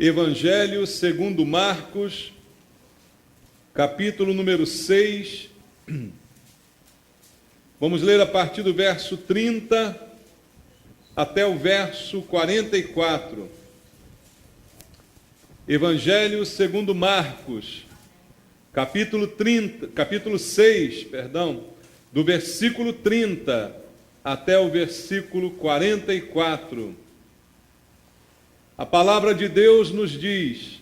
Evangelho segundo Marcos, capítulo número 6. Vamos ler a partir do verso 30 até o verso 44. Evangelho segundo Marcos, capítulo 6, do versículo 30 até o versículo 44. A palavra de Deus nos diz: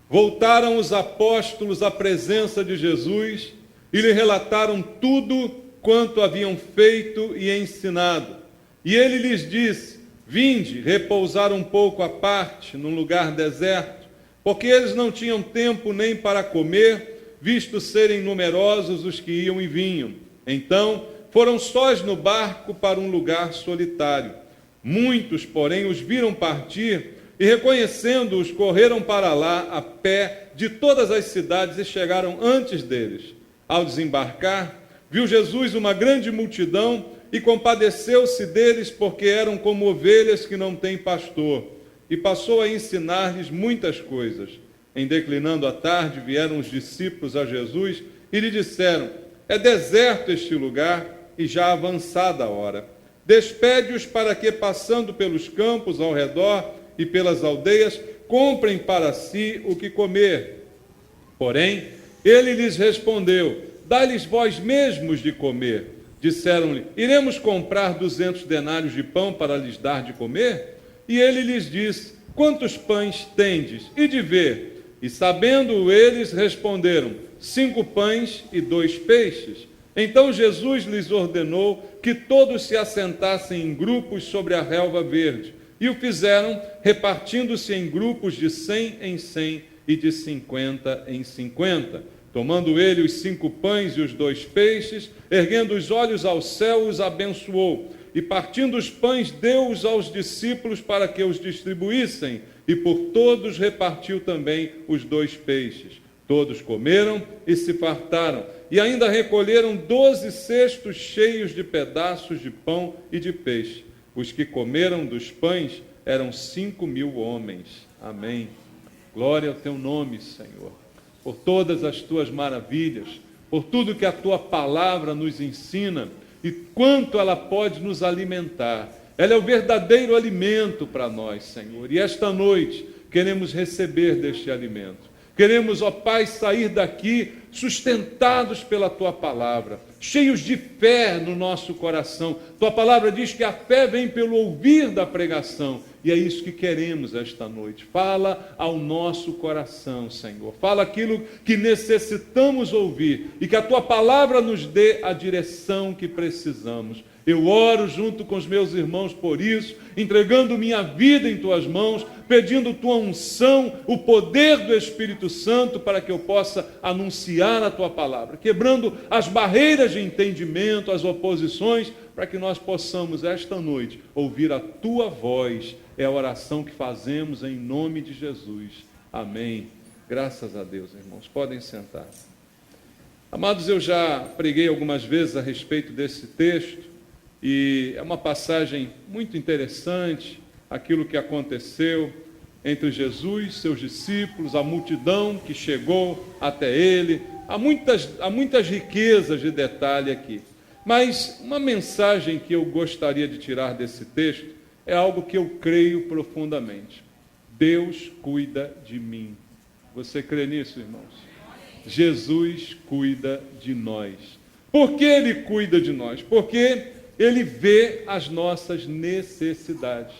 voltaram os apóstolos à presença de Jesus e lhe relataram tudo quanto haviam feito e ensinado. E ele lhes disse: vinde, repousar um pouco à parte, num lugar deserto, porque eles não tinham tempo nem para comer, visto serem numerosos os que iam e vinham. Então foram sós no barco para um lugar solitário. Muitos, porém, os viram partir e, reconhecendo-os, correram para lá a pé de todas as cidades e chegaram antes deles. Ao desembarcar, viu Jesus uma grande multidão e compadeceu-se deles, porque eram como ovelhas que não têm pastor, e passou a ensinar-lhes muitas coisas. Em declinando a tarde, vieram os discípulos a Jesus e lhe disseram: é deserto este lugar e já avançada a hora. Despede-os para que, passando pelos campos ao redor e pelas aldeias, comprem para si o que comer. Porém, ele lhes respondeu: dai-lhes vós mesmos de comer. Disseram-lhe: iremos comprar 200 denários de pão para lhes dar de comer? E ele lhes disse: quantos pães tendes? E de ver. E sabendo eles, responderam: 5 pães e 2 peixes. Então Jesus lhes ordenou que todos se assentassem em grupos sobre a relva verde. E o fizeram, repartindo-se em grupos de 100 em 100 e de 50 em 50. Tomando ele os 5 pães e os 2 peixes, erguendo os olhos ao céu, os abençoou. E partindo os pães, deu-os aos discípulos para que os distribuíssem. E por todos repartiu também os 2 peixes. Todos comeram e se fartaram. E ainda recolheram 12 cestos cheios de pedaços de pão e de peixe. Os que comeram dos pães eram 5.000 homens. Amém. Glória ao teu nome, Senhor, por todas as tuas maravilhas, por tudo que a tua palavra nos ensina e quanto ela pode nos alimentar. Ela é o verdadeiro alimento para nós, Senhor. E esta noite queremos receber deste alimento. Queremos, ó Pai, sair daqui sustentados pela Tua palavra, cheios de fé no nosso coração. Tua palavra diz que a fé vem pelo ouvir da pregação, e é isso que queremos esta noite. Fala ao nosso coração, Senhor. Fala aquilo que necessitamos ouvir, e que a Tua palavra nos dê a direção que precisamos. Eu oro junto com os meus irmãos por isso, entregando minha vida em Tuas mãos, pedindo Tua unção, o poder do Espírito Santo, para que eu possa anunciar a Tua palavra, quebrando as barreiras de entendimento, as oposições, para que nós possamos esta noite ouvir a Tua voz. É a oração que fazemos em nome de Jesus. Amém. Graças a Deus, irmãos. Podem sentar. Amados, eu já preguei algumas vezes a respeito desse texto, e é uma passagem muito interessante, aquilo que aconteceu entre Jesus, seus discípulos, a multidão que chegou até ele. Há muitas riquezas de detalhe aqui. Mas uma mensagem que eu gostaria de tirar desse texto é algo que eu creio profundamente. Deus cuida de mim. Você crê nisso, irmãos? Jesus cuida de nós. Por que Ele cuida de nós? Porque Ele vê as nossas necessidades.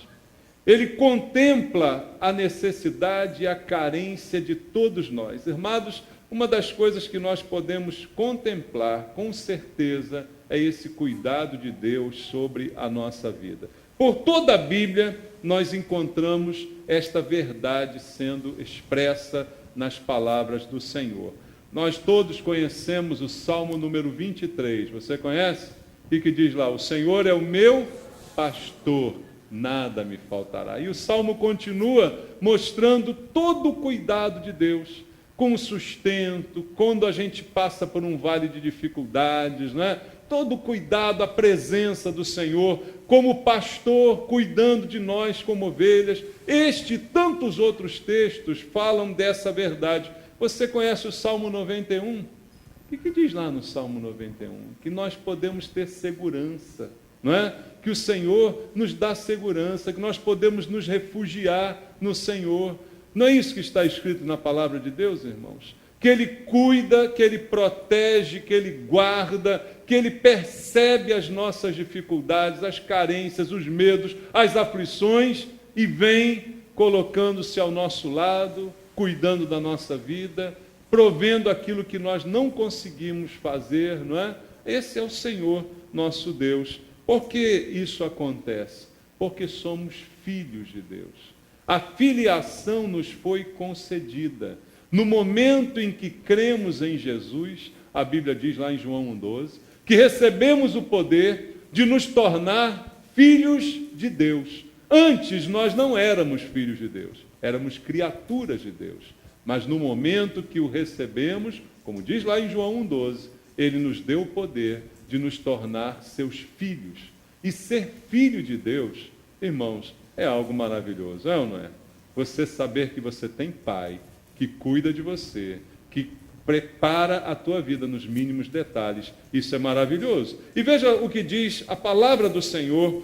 Ele contempla a necessidade e a carência de todos nós. Irmãos, uma das coisas que nós podemos contemplar, com certeza, é esse cuidado de Deus sobre a nossa vida. Por toda a Bíblia, nós encontramos esta verdade sendo expressa nas palavras do Senhor. Nós todos conhecemos o Salmo número 23. Você conhece? E que diz lá: o Senhor é o meu pastor, nada me faltará. E o Salmo continua mostrando todo o cuidado de Deus, com o sustento, quando a gente passa por um vale de dificuldades, né? todo o cuidado, a presença do Senhor, como pastor cuidando de nós como ovelhas. Este e tantos outros textos falam dessa verdade. Você conhece o Salmo 91? O que diz lá no Salmo 91? Que nós podemos ter segurança, não é? Que o Senhor nos dá segurança, que nós podemos nos refugiar no Senhor. Não é isso que está escrito na palavra de Deus, irmãos? Que Ele cuida, que Ele protege, que Ele guarda, que Ele percebe as nossas dificuldades, as carências, os medos, as aflições e vem colocando-se ao nosso lado, cuidando da nossa vida, provendo aquilo que nós não conseguimos fazer, não é? Esse é o Senhor, nosso Deus. Por que isso acontece? Porque somos filhos de Deus. A filiação nos foi concedida. No momento em que cremos em Jesus, a Bíblia diz lá em João 1,12, que recebemos o poder de nos tornar filhos de Deus. Antes nós não éramos filhos de Deus, éramos criaturas de Deus. Mas no momento que o recebemos, como diz lá em João 1,12, Ele nos deu o poder de nos tornar seus filhos. E ser filho de Deus, irmãos, é algo maravilhoso, é ou não é? Você saber que você tem Pai, que cuida de você, que prepara a tua vida nos mínimos detalhes. Isso é maravilhoso. E veja o que diz a palavra do Senhor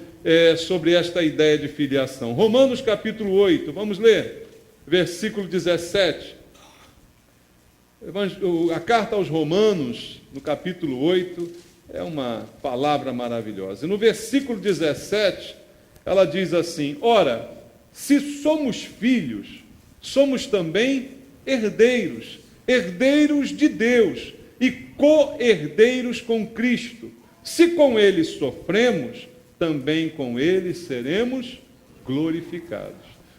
sobre esta ideia de filiação. Romanos capítulo 8, vamos ler, versículo 17. A carta aos Romanos, no capítulo 8, é uma palavra maravilhosa. E no versículo 17, ela diz assim: ora, se somos filhos, somos também herdeiros, herdeiros de Deus e co-herdeiros com Cristo. Se com Ele sofremos, também com Ele seremos glorificados.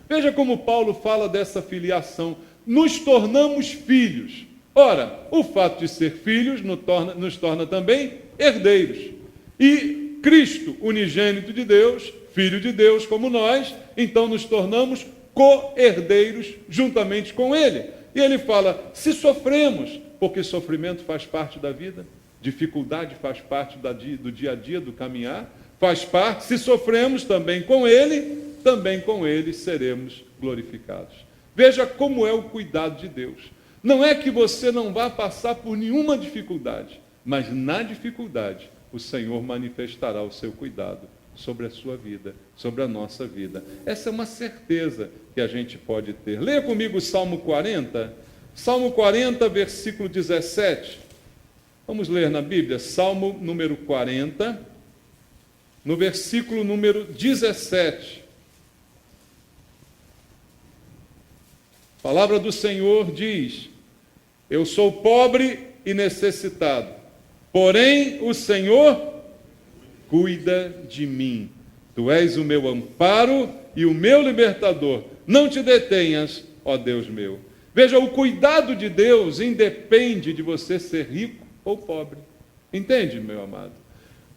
Veja como Paulo fala dessa filiação. Nos tornamos filhos. Ora, o fato de ser filhos nos torna também herdeiros. E Cristo, unigênito de Deus, Filho de Deus como nós, então nos tornamos co-herdeiros juntamente com Ele. E ele fala, se sofremos, porque sofrimento faz parte da vida, dificuldade faz parte do dia a dia, do caminhar, faz parte, se sofremos também com Ele seremos glorificados. Veja como é o cuidado de Deus. Não é que você não vá passar por nenhuma dificuldade, mas na dificuldade o Senhor manifestará o seu cuidado sobre a sua vida, sobre a nossa vida. Essa é uma certeza que a gente pode ter. Leia comigo o Salmo 40, Salmo 40, versículo 17. Vamos ler na Bíblia, Salmo número 40, no versículo número 17. A palavra do Senhor diz: eu sou pobre e necessitado, porém o Senhor cuida de mim. Tu és o meu amparo e o meu libertador. Não te detenhas, ó Deus meu. Veja, o cuidado de Deus independe de você ser rico ou pobre. Entende, meu amado?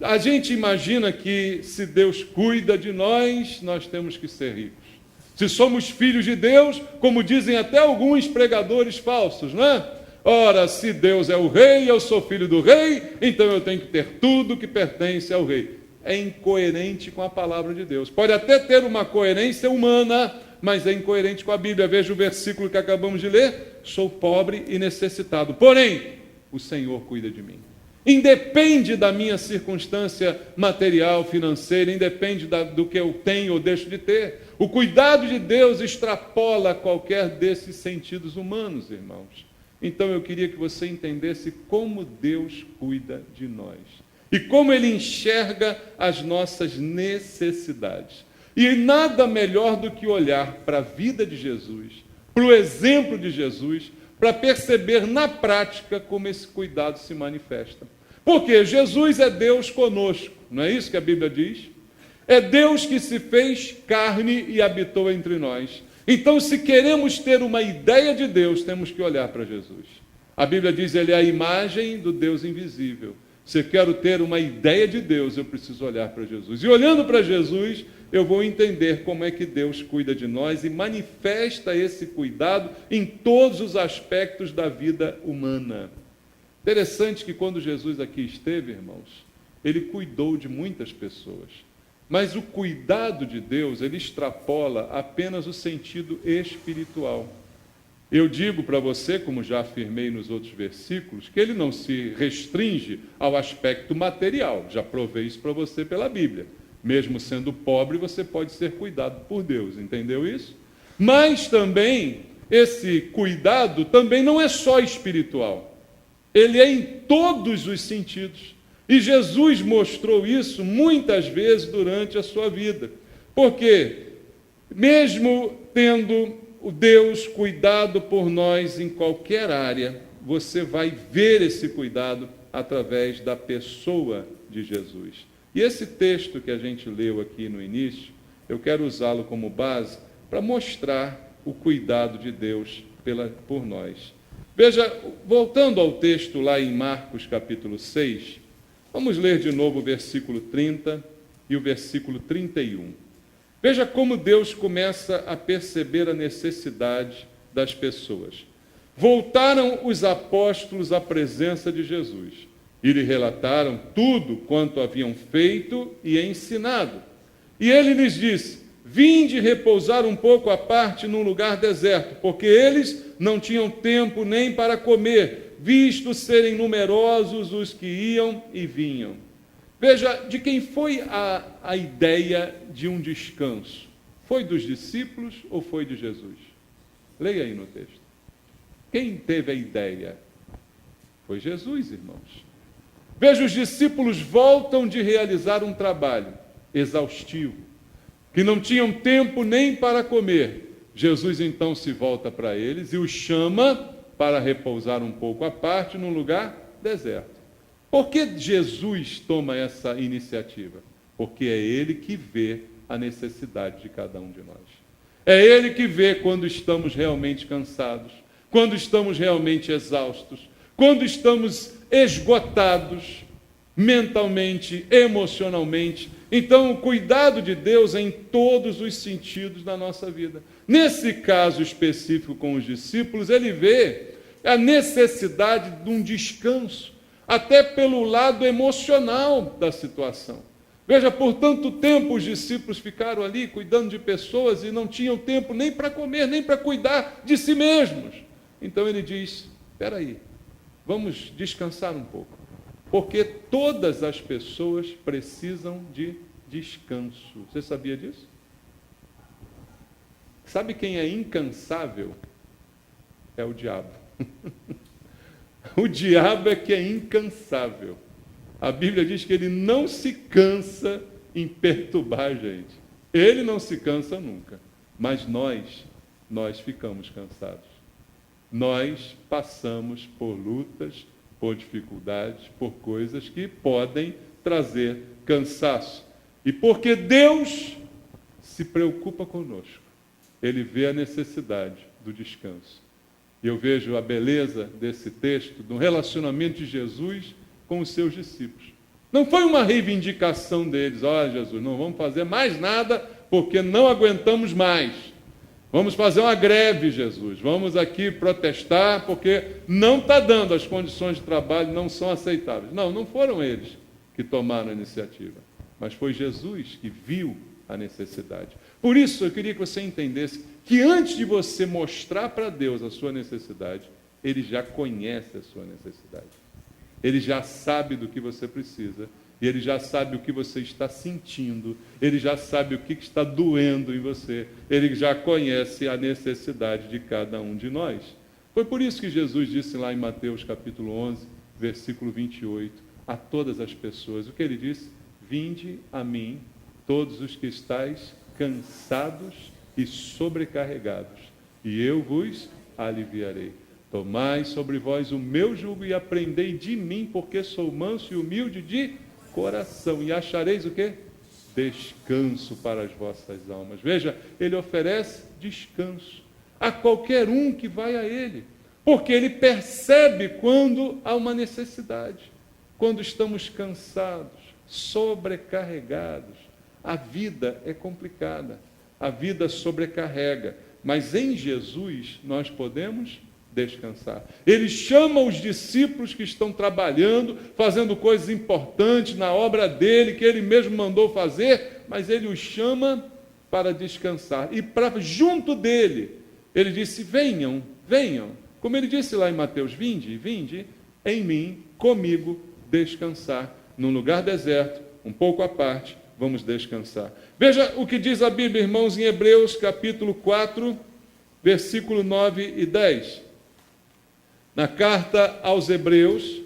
A gente imagina que se Deus cuida de nós, nós temos que ser ricos. Se somos filhos de Deus, como dizem até alguns pregadores falsos, não é? Ora, se Deus é o rei, eu sou filho do rei, então eu tenho que ter tudo que pertence ao rei. É incoerente com a palavra de Deus. Pode até ter uma coerência humana, mas é incoerente com a Bíblia. Veja o versículo que acabamos de ler. Sou pobre e necessitado, porém, o Senhor cuida de mim. Independe da minha circunstância material, financeira, independe do que eu tenho ou deixo de ter. O cuidado de Deus extrapola qualquer desses sentidos humanos, irmãos. Então eu queria que você entendesse como Deus cuida de nós e como Ele enxerga as nossas necessidades. E nada melhor do que olhar para a vida de Jesus, para o exemplo de Jesus, para perceber na prática como esse cuidado se manifesta. Porque Jesus é Deus conosco, não é isso que a Bíblia diz? É Deus que se fez carne e habitou entre nós. Então, se queremos ter uma ideia de Deus, temos que olhar para Jesus. A Bíblia diz que Ele é a imagem do Deus invisível. Se eu quero ter uma ideia de Deus, eu preciso olhar para Jesus. E olhando para Jesus, eu vou entender como é que Deus cuida de nós e manifesta esse cuidado em todos os aspectos da vida humana. Interessante que quando Jesus aqui esteve, irmãos, Ele cuidou de muitas pessoas. Mas o cuidado de Deus, ele extrapola apenas o sentido espiritual. Eu digo para você, como já afirmei nos outros versículos, que ele não se restringe ao aspecto material. Já provei isso para você pela Bíblia. Mesmo sendo pobre, você pode ser cuidado por Deus. Entendeu isso? Mas também, esse cuidado também não é só espiritual. Ele é em todos os sentidos. E Jesus mostrou isso muitas vezes durante a sua vida. Porque, mesmo tendo o Deus cuidado por nós em qualquer área, você vai ver esse cuidado através da pessoa de Jesus. E esse texto que a gente leu aqui no início, eu quero usá-lo como base para mostrar o cuidado de Deus por nós. Veja, voltando ao texto lá em Marcos capítulo 6, vamos ler de novo o versículo 30 e o versículo 31. Veja como Deus começa a perceber a necessidade das pessoas. Voltaram os apóstolos à presença de Jesus e lhe relataram tudo quanto haviam feito e ensinado. E ele lhes disse: vinde repousar um pouco à parte num lugar deserto, porque eles não tinham tempo nem para comer, visto serem numerosos os que iam e vinham. Veja, de quem foi a ideia de um descanso? Foi dos discípulos ou foi de Jesus? Leia aí no texto. Quem teve a ideia? Foi Jesus, irmãos. Veja, os discípulos voltam de realizar um trabalho exaustivo, que não tinham tempo nem para comer. Jesus então se volta para eles e os chama para repousar um pouco à parte num lugar deserto. Por que Jesus toma essa iniciativa? Porque é Ele que vê a necessidade de cada um de nós. É Ele que vê quando estamos realmente cansados, quando estamos realmente exaustos, quando estamos esgotados mentalmente, emocionalmente. Então, o cuidado de Deus é em todos os sentidos da nossa vida. Nesse caso específico com os discípulos, ele vê a necessidade de um descanso, até pelo lado emocional da situação. Veja, por tanto tempo os discípulos ficaram ali cuidando de pessoas e não tinham tempo nem para comer, nem para cuidar de si mesmos. Então ele diz: espera aí, vamos descansar um pouco, porque todas as pessoas precisam de descanso. Você sabia disso? Sabe quem é incansável? É o diabo. O diabo é que é incansável. A Bíblia diz que ele não se cansa em perturbar a gente. Ele não se cansa nunca. Mas nós ficamos cansados. Nós passamos por lutas, por dificuldades, por coisas que podem trazer cansaço. E porque Deus se preocupa conosco, Ele vê a necessidade do descanso. E eu vejo a beleza desse texto, do relacionamento de Jesus com os seus discípulos. Não foi uma reivindicação deles: olha, Jesus, não vamos fazer mais nada porque não aguentamos mais. Vamos fazer uma greve, Jesus. Vamos aqui protestar porque não está dando, as condições de trabalho não são aceitáveis. Não, não foram eles que tomaram a iniciativa, mas foi Jesus que viu a necessidade. Por isso, eu queria que você entendesse que antes de você mostrar para Deus a sua necessidade, Ele já conhece a sua necessidade. Ele já sabe do que você precisa, e Ele já sabe o que você está sentindo, Ele já sabe o que está doendo em você, Ele já conhece a necessidade de cada um de nós. Foi por isso que Jesus disse lá em Mateus capítulo 11, versículo 28, a todas as pessoas, o que Ele disse? Vinde a mim, todos os que estáis cansados e sobrecarregados, e eu vos aliviarei. Tomai sobre vós o meu jugo e aprendei de mim, porque sou manso e humilde de coração, e achareis o quê? Descanso para as vossas almas. Veja, Ele oferece descanso a qualquer um que vai a Ele, porque Ele percebe quando há uma necessidade, quando estamos cansados, sobrecarregados. A vida é complicada, a vida sobrecarrega, mas em Jesus nós podemos descansar. Ele chama os discípulos que estão trabalhando, fazendo coisas importantes na obra dele, que ele mesmo mandou fazer, mas ele os chama para descansar. E para junto dele, ele disse: venham, venham. Como ele disse lá em Mateus: vinde, vinde em mim, comigo, descansar. Num lugar deserto, um pouco à parte, vamos descansar. Veja o que diz a Bíblia, irmãos, em Hebreus, capítulo 4, versículo 9 e 10. Na carta aos Hebreus,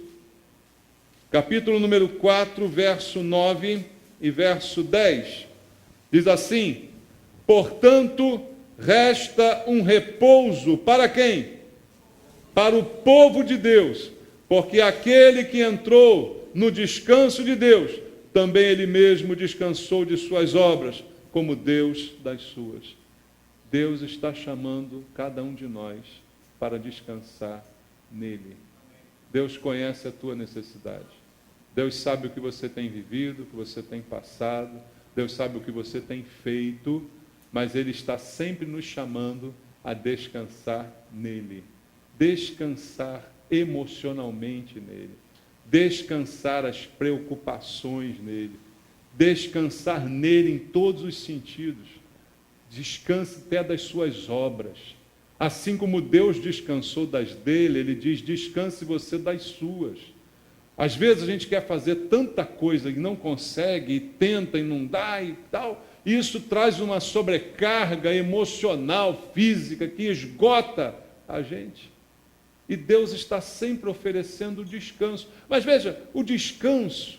capítulo número 4, verso 9 e verso 10, diz assim: portanto, resta um repouso para quem? Para o povo de Deus, porque aquele que entrou no descanso de Deus, também ele mesmo descansou de suas obras, como Deus das suas. Deus está chamando cada um de nós para descansar nele. Deus conhece a tua necessidade. Deus sabe o que você tem vivido, o que você tem passado. Deus sabe o que você tem feito, mas Ele está sempre nos chamando a descansar nele. Descansar emocionalmente nele. Descansar as preocupações nele. Descansar nele em todos os sentidos. Descanse até das suas obras. Assim como Deus descansou das dele, ele diz: descanse você das suas. Às vezes a gente quer fazer tanta coisa e não consegue, e tenta e não dá e tal. E isso traz uma sobrecarga emocional, física, que esgota a gente. E Deus está sempre oferecendo descanso. Mas veja, o descanso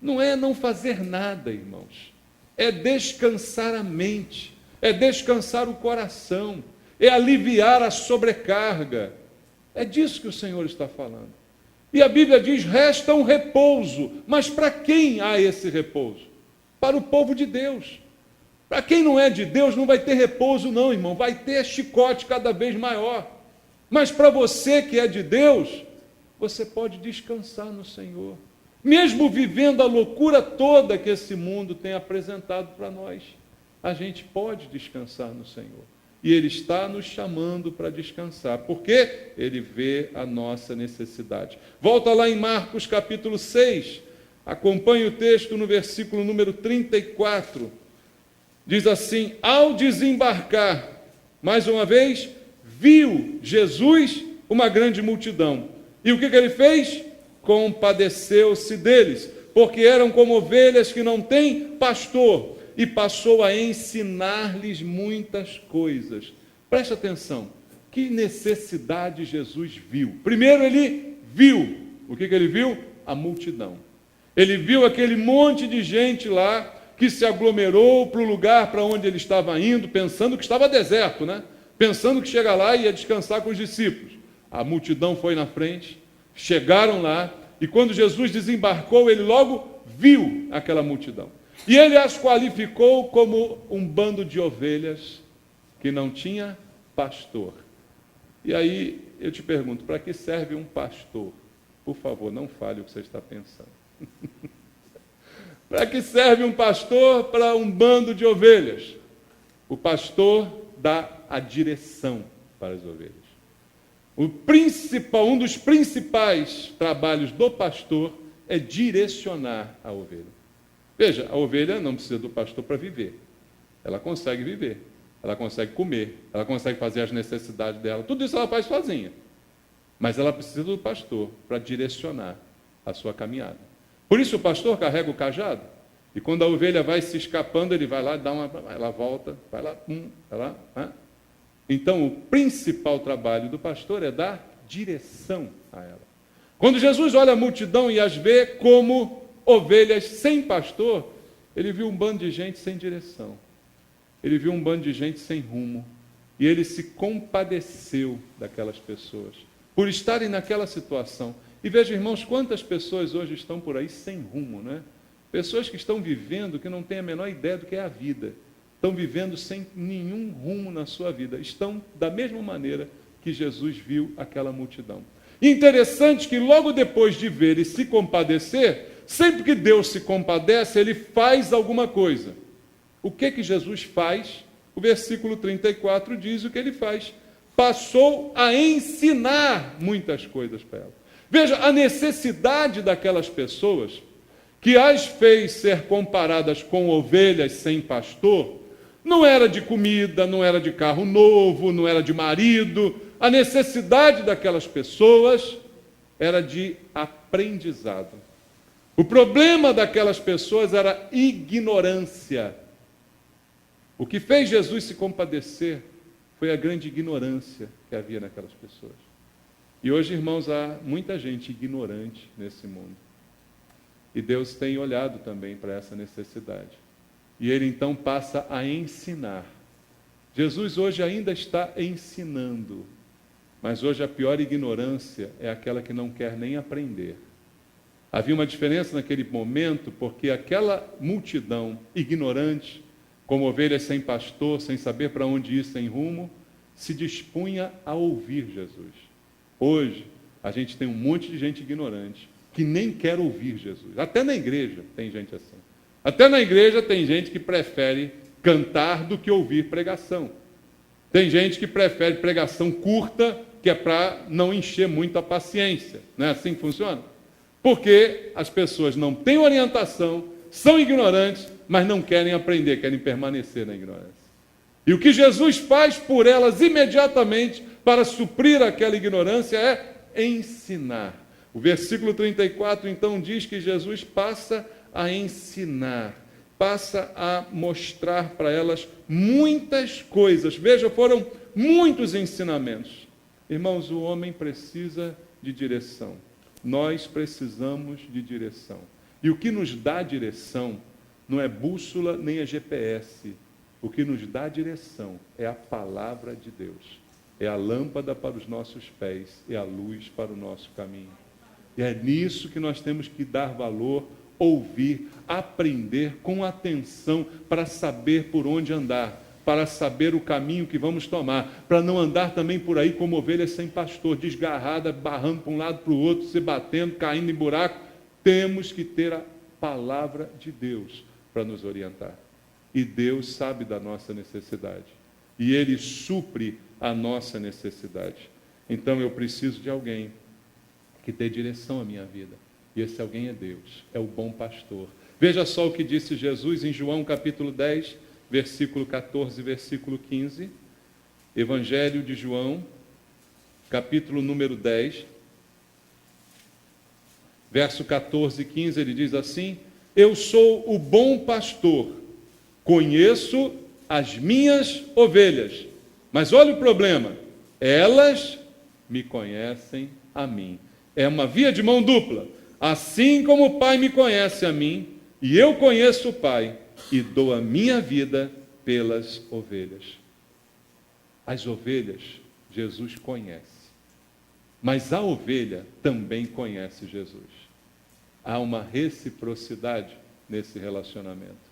não é não fazer nada, irmãos. É descansar a mente, é descansar o coração, é aliviar a sobrecarga. É disso que o Senhor está falando. E a Bíblia diz: resta um repouso. Mas para quem há esse repouso? Para o povo de Deus. Para quem não é de Deus não vai ter repouso não, irmão. Vai ter chicote cada vez maior. Mas para você que é de Deus, você pode descansar no Senhor. Mesmo vivendo a loucura toda que esse mundo tem apresentado para nós, a gente pode descansar no Senhor. E Ele está nos chamando para descansar, porque Ele vê a nossa necessidade. Volta lá em Marcos capítulo 6, acompanhe o texto no versículo número 34. Diz assim: ao desembarcar, mais uma vez, viu Jesus uma grande multidão. E o que ele fez? Compadeceu-se deles, porque eram como ovelhas que não têm pastor, e passou a ensinar-lhes muitas coisas. Preste atenção, que necessidade Jesus viu. Primeiro ele viu, o que ele viu? A multidão. Ele viu aquele monte de gente lá, que se aglomerou para o lugar para onde ele estava indo, pensando que estava deserto, né? Pensando que chega lá e ia descansar com os discípulos. A multidão foi na frente, chegaram lá, e quando Jesus desembarcou, ele logo viu aquela multidão. E ele as qualificou como um bando de ovelhas que não tinha pastor. E aí eu te pergunto, para que serve um pastor? Por favor, não fale o que você está pensando. Para que serve um pastor para um bando de ovelhas? O pastor dá a direção para as ovelhas. Um dos principais trabalhos do pastor é direcionar a ovelha. Veja, a ovelha não precisa do pastor para viver. Ela consegue viver, ela consegue comer, ela consegue fazer as necessidades dela. Tudo isso ela faz sozinha. Mas ela precisa do pastor para direcionar a sua caminhada. Por isso o pastor carrega o cajado. E quando a ovelha vai se escapando, ele vai lá, ela volta, vai lá, vai lá. Então, o principal trabalho do pastor é dar direção a ela. Quando Jesus olha a multidão e as vê como ovelhas sem pastor, ele viu um bando de gente sem direção. Ele viu um bando de gente sem rumo. E ele se compadeceu daquelas pessoas, por estarem naquela situação. E veja, irmãos, quantas pessoas hoje estão por aí sem rumo, né? Pessoas que estão vivendo, que não têm a menor ideia do que é a vida. Estão vivendo sem nenhum rumo na sua vida. Estão da mesma maneira que Jesus viu aquela multidão. Interessante que logo depois de ver e se compadecer, sempre que Deus se compadece, Ele faz alguma coisa. O que Jesus faz? O versículo 34 diz o que Ele faz. passou a ensinar muitas coisas para elas. Veja, a necessidade daquelas pessoas que as fez ser comparadas com ovelhas sem pastor, não era de comida, não era de carro novo, não era de marido. A necessidade daquelas pessoas era de aprendizado. O problema daquelas pessoas era ignorância. O que fez Jesus se compadecer foi a grande ignorância que havia naquelas pessoas. E hoje, irmãos, há muita gente ignorante nesse mundo. E Deus tem olhado também para essa necessidade. E Ele então passa a ensinar. Jesus hoje ainda está ensinando. Mas hoje a pior ignorância é aquela que não quer nem aprender. Havia uma diferença naquele momento, porque aquela multidão ignorante, como ovelhas sem pastor, sem saber para onde ir, sem rumo, se dispunha a ouvir Jesus. Hoje, a gente tem um monte de gente ignorante, que nem quer ouvir Jesus. Até na igreja tem gente assim. Até na igreja tem gente que prefere cantar do que ouvir pregação. Tem gente que prefere pregação curta, que é para não encher muito a paciência. Não é assim que funciona? Porque as pessoas não têm orientação, são ignorantes, mas não querem aprender, querem permanecer na ignorância. E o que Jesus faz por elas imediatamente para suprir aquela ignorância é ensinar. O versículo 34, então, diz que Jesus passa a ensinar, passa a mostrar para elas muitas coisas. Veja, foram muitos ensinamentos. Irmãos, o homem precisa de direção. Nós precisamos de direção. E o que nos dá direção não é bússola nem é GPS. O que nos dá direção é a palavra de Deus. É a lâmpada para os nossos pés, é a luz para o nosso caminho. E é nisso que nós temos que dar valor, ouvir, aprender com atenção para saber por onde andar, para saber o caminho que vamos tomar, para não andar também por aí como ovelha sem pastor, desgarrada, barrando para um lado para o outro, se batendo, caindo em buraco. Temos que ter a palavra de Deus para nos orientar. E Deus sabe da nossa necessidade. E Ele supre a nossa necessidade. Então eu preciso de alguém que dê direção à minha vida. E esse alguém é Deus, é o bom pastor. Veja só o que disse Jesus em João capítulo 10, versículo 14 e versículo 15. Evangelho de João, capítulo número 10, verso 14 e 15, ele diz assim: eu sou o bom pastor, conheço as minhas ovelhas. Mas olha o problema, elas me conhecem a mim. É uma via de mão dupla. Assim como o Pai me conhece a mim, e eu conheço o Pai, e dou a minha vida pelas ovelhas. As ovelhas, Jesus conhece. Mas a ovelha também conhece Jesus. Há uma reciprocidade nesse relacionamento.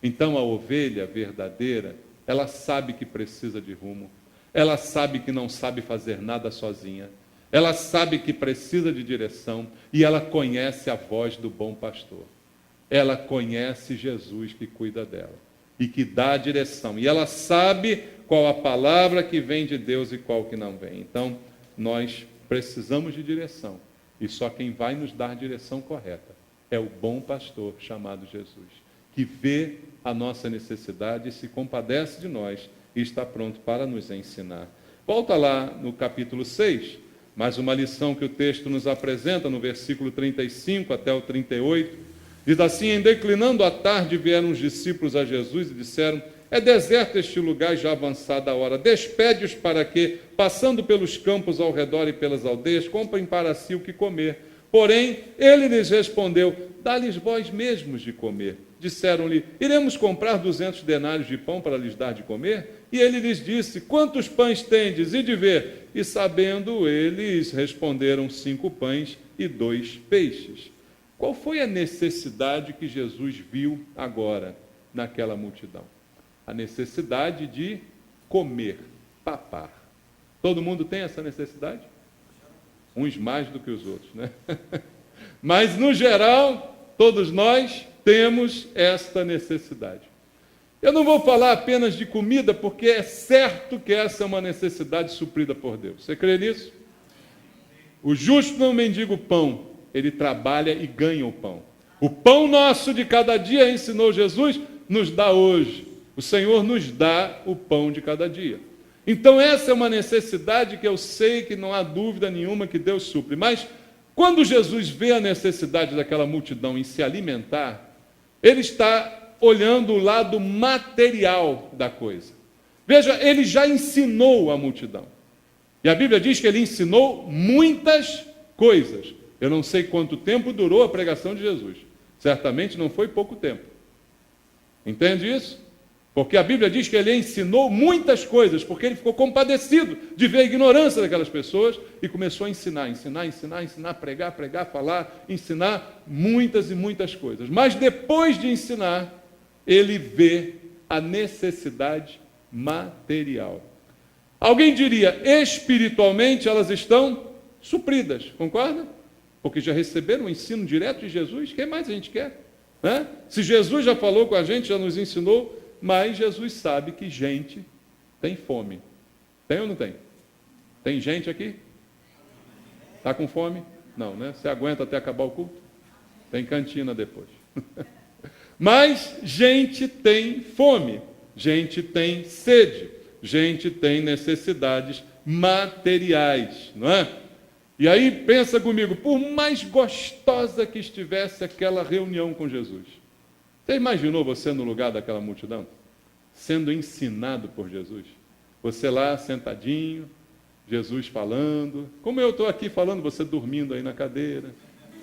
Então a ovelha verdadeira, ela sabe que precisa de rumo. Ela sabe que não sabe fazer nada sozinha. Ela sabe que precisa de direção e ela conhece a voz do bom pastor. Ela conhece Jesus que cuida dela e que dá a direção. E ela sabe qual a palavra que vem de Deus e qual que não vem. Então, nós precisamos de direção. E só quem vai nos dar direção correta é o bom pastor chamado Jesus, que vê a nossa necessidade e se compadece de nós e está pronto para nos ensinar. Volta lá no capítulo 6, mais uma lição que o texto nos apresenta, no versículo 35 até o 38. Diz assim: em declinando a tarde, vieram os discípulos a Jesus e disseram: é deserto este lugar, já avançada a hora. Despede-os para que, passando pelos campos ao redor e pelas aldeias, comprem para si o que comer. Porém, ele lhes respondeu: dá-lhes vós mesmos de comer. Disseram-lhe: iremos comprar 200 denários de pão para lhes dar de comer? E ele lhes disse: quantos pães tendes? E de ver. E sabendo, eles responderam: 5 pães e 2 peixes. Qual foi a necessidade que Jesus viu agora naquela multidão? A necessidade de comer, papar. Todo mundo tem essa necessidade? Uns mais do que os outros, né? Mas, no geral, todos nós temos esta necessidade. Eu não vou falar apenas de comida, porque é certo que essa é uma necessidade suprida por Deus. Você crê nisso? O justo não mendiga o pão, ele trabalha e ganha o pão. O pão nosso de cada dia, ensinou Jesus, nos dá hoje. O Senhor nos dá o pão de cada dia. Então essa é uma necessidade que eu sei que não há dúvida nenhuma que Deus supre. Mas quando Jesus vê a necessidade daquela multidão em se alimentar, ele está olhando o lado material da coisa. Veja, ele já ensinou a multidão. E a Bíblia diz que ele ensinou muitas coisas. Eu não sei quanto tempo durou a pregação de Jesus. Certamente não foi pouco tempo. Entende isso? Porque a Bíblia diz que ele ensinou muitas coisas, porque ele ficou compadecido de ver a ignorância daquelas pessoas e começou a ensinar, pregar, falar, ensinar muitas e muitas coisas. Mas depois de ensinar, ele vê a necessidade material. Alguém diria, espiritualmente elas estão supridas, concorda? Porque já receberam o ensino direto de Jesus, o que mais a gente quer? Né? Se Jesus já falou com a gente, já nos ensinou, mas Jesus sabe que gente tem fome. Tem ou não tem? Tem gente aqui? Está com fome? Não, né? Você aguenta até acabar o culto? Tem cantina depois. Mas gente tem fome, gente tem sede, gente tem necessidades materiais, não é? E aí pensa comigo, por mais gostosa que estivesse aquela reunião com Jesus, você imaginou você no lugar daquela multidão? Sendo ensinado por Jesus? Você lá sentadinho, Jesus falando, como eu estou aqui falando, você dormindo aí na cadeira.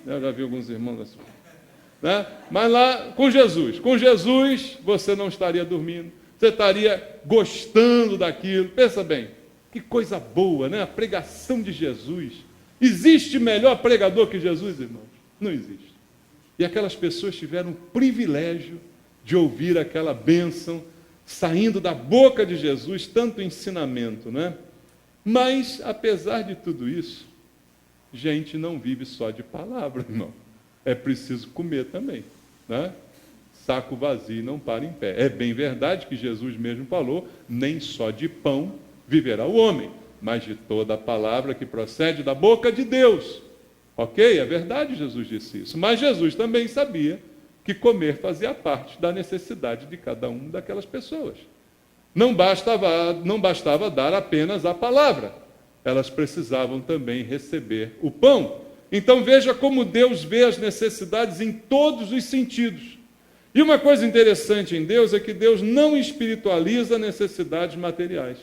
Eu já vi alguns irmãos assim. Né? Mas lá com Jesus você não estaria dormindo, você estaria gostando daquilo. Pensa bem, que coisa boa, né? A pregação de Jesus. Existe melhor pregador que Jesus, irmãos? Não existe. E aquelas pessoas tiveram o privilégio de ouvir aquela bênção saindo da boca de Jesus, tanto ensinamento, né? Mas, apesar de tudo isso, gente não vive só de palavra, irmão. É preciso comer também, né? Saco vazio não para em pé. É bem verdade que Jesus mesmo falou, nem só de pão viverá o homem, mas de toda a palavra que procede da boca de Deus. Ok? É verdade, Jesus disse isso. Mas Jesus também sabia que comer fazia parte da necessidade de cada uma daquelas pessoas. Não bastava dar apenas a palavra. Elas precisavam também receber o pão. Então veja como Deus vê as necessidades em todos os sentidos. E uma coisa interessante em Deus é que Deus não espiritualiza necessidades materiais.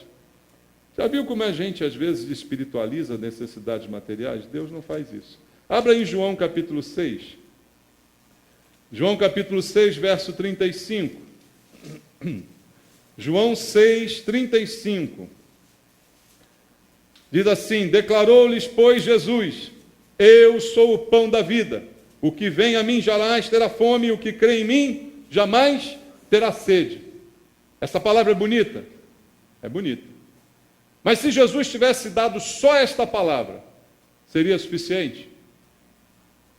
Já viu como a gente às vezes espiritualiza necessidades materiais? Deus não faz isso. Abra em João capítulo 6. João capítulo 6, verso 35. João 6, 35. Diz assim, declarou-lhes, pois, Jesus, eu sou o pão da vida. O que vem a mim jamais terá fome, e o que crê em mim jamais terá sede. Essa palavra é bonita? É bonita. Mas se Jesus tivesse dado só esta palavra, seria suficiente?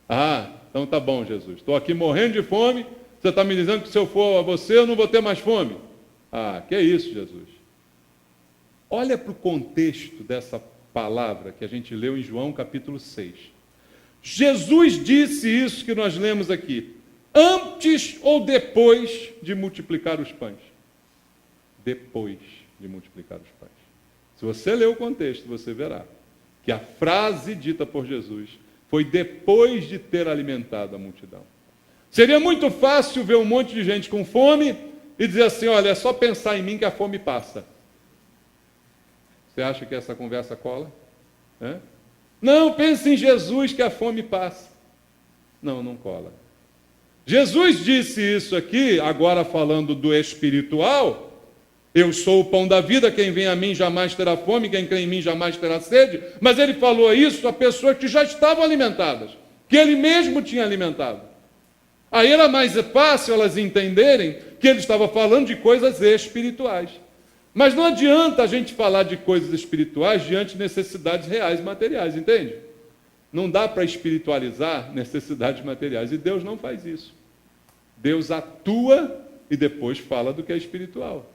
Ah, então tá bom, Jesus. Estou aqui morrendo de fome, você está me dizendo que se eu for a você, eu não vou ter mais fome. Ah, que é isso, Jesus? Olha para o contexto dessa palavra que a gente leu em João capítulo 6. Jesus disse isso que nós lemos aqui, antes ou depois de multiplicar os pães? Depois de multiplicar os pães. Se você ler o contexto, você verá que a frase dita por Jesus foi depois de ter alimentado a multidão. Seria muito fácil ver um monte de gente com fome e dizer assim, olha, é só pensar em mim que a fome passa. Você acha que essa conversa cola? Não, pense em Jesus que a fome passa. Não, não cola. Jesus disse isso aqui, agora falando do espiritual, eu sou o pão da vida, quem vem a mim jamais terá fome, quem crê em mim jamais terá sede, mas ele falou isso a pessoas que já estavam alimentadas, que ele mesmo tinha alimentado. Aí era mais fácil elas entenderem que ele estava falando de coisas espirituais. Mas não adianta a gente falar de coisas espirituais diante de necessidades reais materiais, entende? Não dá para espiritualizar necessidades materiais, e Deus não faz isso. Deus atua e depois fala do que é espiritual.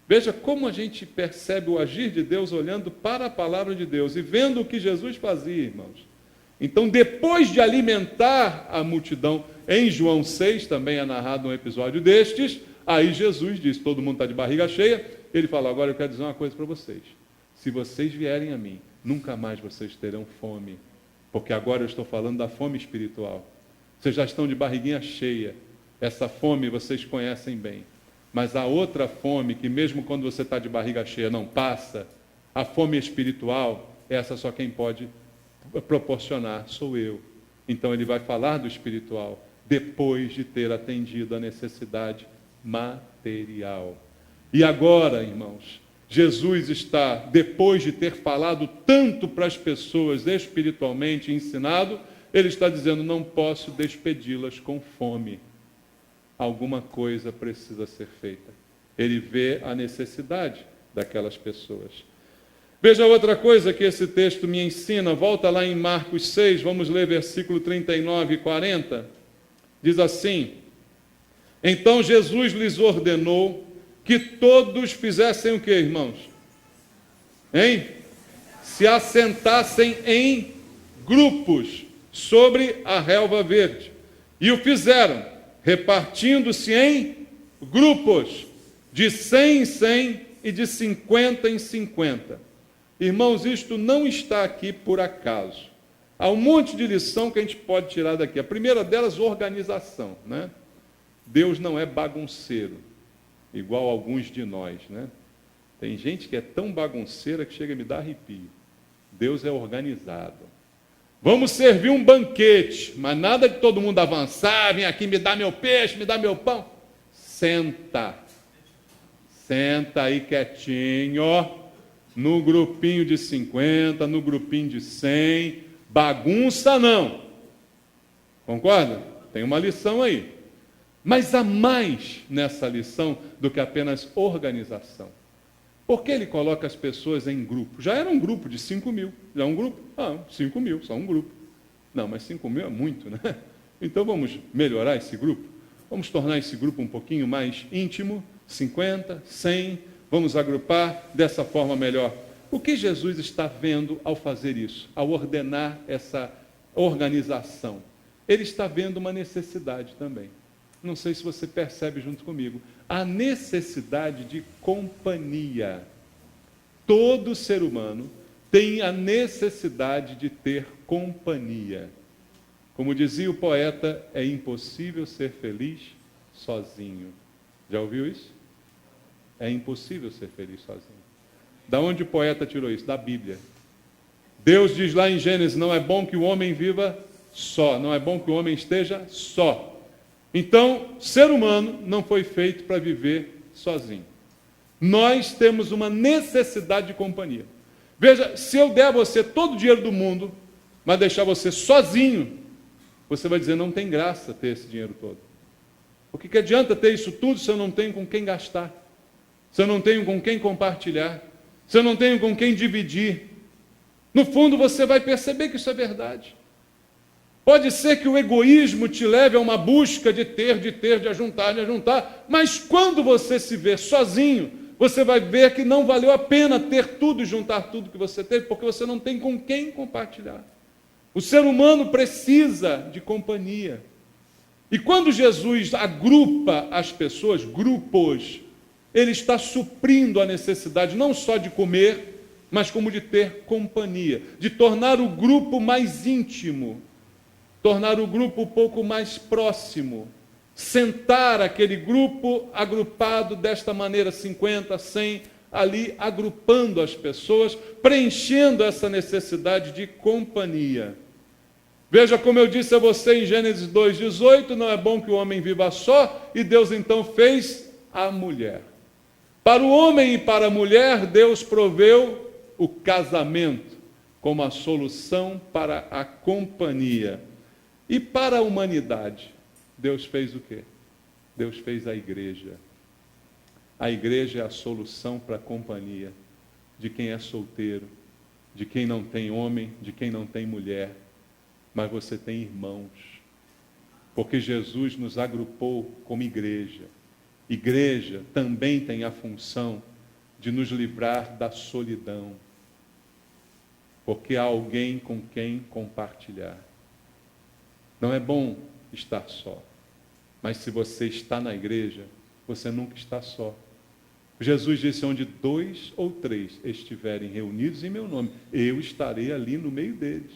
Veja como a gente percebe o agir de Deus olhando para a palavra de Deus e vendo o que Jesus fazia, irmãos. Então, depois de alimentar a multidão, em João 6 também é narrado um episódio destes, aí Jesus diz, todo mundo está de barriga cheia, ele fala, agora eu quero dizer uma coisa para vocês. Se vocês vierem a mim, nunca mais vocês terão fome, porque agora eu estou falando da fome espiritual. Vocês já estão de barriguinha cheia, essa fome vocês conhecem bem. Mas a outra fome, que mesmo quando você está de barriga cheia não passa, a fome espiritual, essa só quem pode proporcionar sou eu. Então ele vai falar do espiritual, depois de ter atendido a necessidade material. E agora, irmãos, Jesus está, depois de ter falado tanto para as pessoas espiritualmente, ensinado, ele está dizendo, não posso despedi-las com fome. Alguma coisa precisa ser feita. Ele vê a necessidade daquelas pessoas. Veja outra coisa que esse texto me ensina, volta lá em Marcos 6, vamos ler versículo 39 e 40. Diz assim, então Jesus lhes ordenou que todos fizessem o que, irmãos? Hein? Se assentassem em grupos sobre a relva verde. E o fizeram, repartindo-se em grupos, de 100 em 100 e de 50 em 50. Irmãos, isto não está aqui por acaso. Há um monte de lição que a gente pode tirar daqui. A primeira delas, organização, né? Deus não é bagunceiro, igual alguns de nós, né? Tem gente que é tão bagunceira que chega a me dar arrepio. Deus é organizado. Vamos servir um banquete, mas nada de todo mundo avançar, vem aqui, me dá meu peixe, me dá meu pão. Senta aí quietinho, no grupinho de 50, no grupinho de 100, bagunça não. Concorda? Tem uma lição aí. Mas há mais nessa lição do que apenas organização. Por que ele coloca as pessoas em grupo? Já era um grupo de 5 mil. Já é um grupo? 5 mil, só um grupo. Não, mas 5 mil é muito, né? Então vamos melhorar esse grupo? Vamos tornar esse grupo um pouquinho mais íntimo, 50, 100, vamos agrupar dessa forma melhor. O que Jesus está vendo ao fazer isso, ao ordenar essa organização? Ele está vendo uma necessidade também. Não sei se você percebe junto comigo. A necessidade de companhia. Todo ser humano tem a necessidade de ter companhia. Como dizia o poeta, é impossível ser feliz sozinho. Já ouviu isso? É impossível ser feliz sozinho. Da onde o poeta tirou isso? Da Bíblia. Deus diz lá em Gênesis, não é bom que o homem viva só, não é bom que o homem esteja só. Então, ser humano não foi feito para viver sozinho. Nós temos uma necessidade de companhia. Veja, se eu der a você todo o dinheiro do mundo, mas deixar você sozinho, você vai dizer, não tem graça ter esse dinheiro todo. O que adianta ter isso tudo se eu não tenho com quem gastar? Se eu não tenho com quem compartilhar? Se eu não tenho com quem dividir? No fundo, você vai perceber que isso é verdade. Pode ser que o egoísmo te leve a uma busca de ter, de ajuntar, mas quando você se vê sozinho, você vai ver que não valeu a pena ter tudo e juntar tudo que você teve, porque você não tem com quem compartilhar. O ser humano precisa de companhia. E quando Jesus agrupa as pessoas, grupos, ele está suprindo a necessidade não só de comer, mas como de ter companhia, de tornar o grupo mais íntimo, tornar o grupo um pouco mais próximo, sentar aquele grupo agrupado desta maneira, 50, 100, ali agrupando as pessoas, preenchendo essa necessidade de companhia. Veja como eu disse a você em Gênesis 2,18, não é bom que o homem viva só, e Deus então fez a mulher. Para o homem e para a mulher, Deus proveu o casamento como a solução para a companhia. E para a humanidade, Deus fez o quê? Deus fez a igreja. A igreja é a solução para a companhia de quem é solteiro, de quem não tem homem, de quem não tem mulher. Mas você tem irmãos. Porque Jesus nos agrupou como igreja. Igreja também tem a função de nos livrar da solidão, porque há alguém com quem compartilhar. Não é bom estar só, mas se você está na igreja, você nunca está só. Jesus disse: onde 2 ou 3 estiverem reunidos em meu nome, eu estarei ali no meio deles.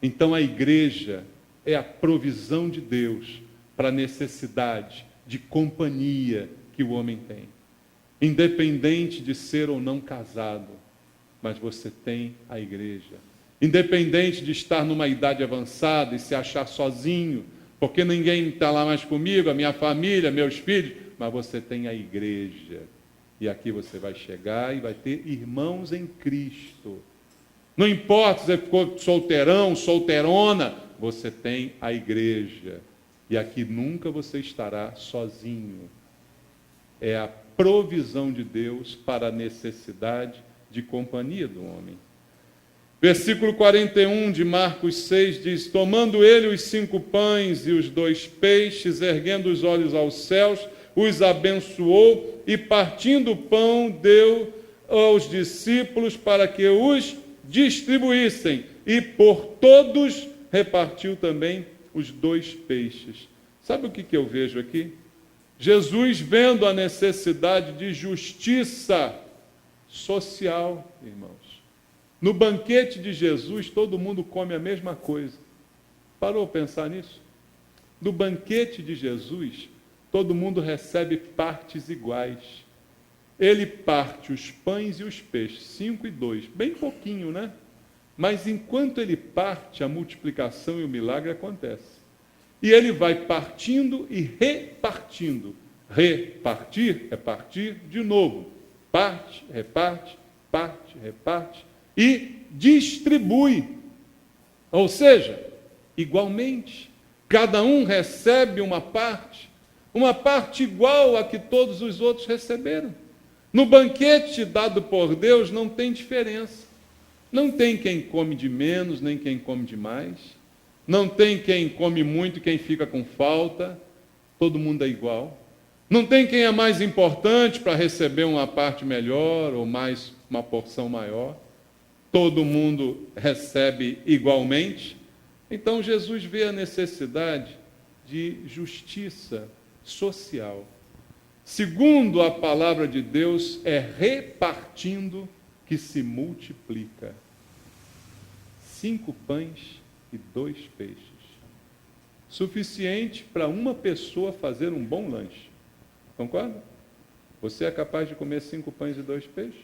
Então a igreja é a provisão de Deus para a necessidade de companhia que o homem tem. Independente de ser ou não casado, mas você tem a igreja. Independente de estar numa idade avançada e se achar sozinho, porque ninguém está lá mais comigo, a minha família, meus filhos, mas você tem a igreja. E aqui você vai chegar e vai ter irmãos em Cristo. Não importa se você ficou solteirão, solteirona, você tem a igreja. E aqui nunca você estará sozinho. É a provisão de Deus para a necessidade de companhia do homem. Versículo 41 de Marcos 6 diz: tomando ele os 5 pães e os 2 peixes, erguendo os olhos aos céus, os abençoou e, partindo o pão, deu aos discípulos para que os distribuíssem, e por todos repartiu também os 2 peixes. Sabe o que eu vejo aqui? Jesus vendo a necessidade de justiça social, irmãos. No banquete de Jesus, todo mundo come a mesma coisa. Parou para pensar nisso? No banquete de Jesus, todo mundo recebe partes iguais. Ele parte os pães e os peixes, 5 e 2, bem pouquinho, né? Mas enquanto ele parte, a multiplicação e o milagre acontece. E ele vai partindo e repartindo. Repartir é partir de novo. Parte, reparte, reparte e distribui. Ou seja, igualmente, cada um recebe uma parte igual a que todos os outros receberam. No banquete dado por Deus não tem diferença. Não tem quem come de menos, nem quem come de mais. Não tem quem come muito e quem fica com falta. Todo mundo é igual. Não tem quem é mais importante para receber uma parte melhor ou mais uma porção maior. Todo mundo recebe igualmente. Então Jesus vê a necessidade de justiça social. Segundo a palavra de Deus, é repartindo que se multiplica. 5 pães e 2 peixes. Suficiente para uma pessoa fazer um bom lanche. Concorda? Você é capaz de comer 5 pães e 2 peixes?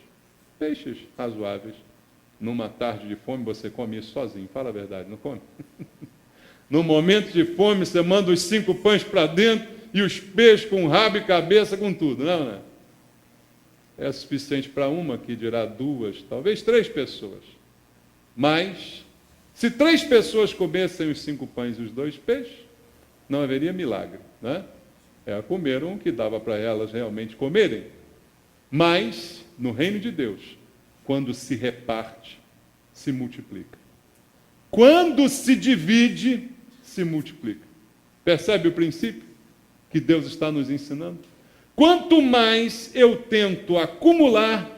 Peixes razoáveis. Numa tarde de fome, você come isso sozinho. Fala a verdade, não come? No momento de fome, você manda os 5 pães para dentro e os peixes com rabo e cabeça, com tudo. Não, não. É suficiente para uma, que dirá 2, talvez 3 pessoas. Mas, se 3 pessoas comessem os 5 pães e os 2 peixes, não haveria milagre, né? Comeram o que dava para elas realmente comerem. Mas, no reino de Deus, quando se reparte, se multiplica. Quando se divide, se multiplica. Percebe o princípio que Deus está nos ensinando? Quanto mais eu tento acumular,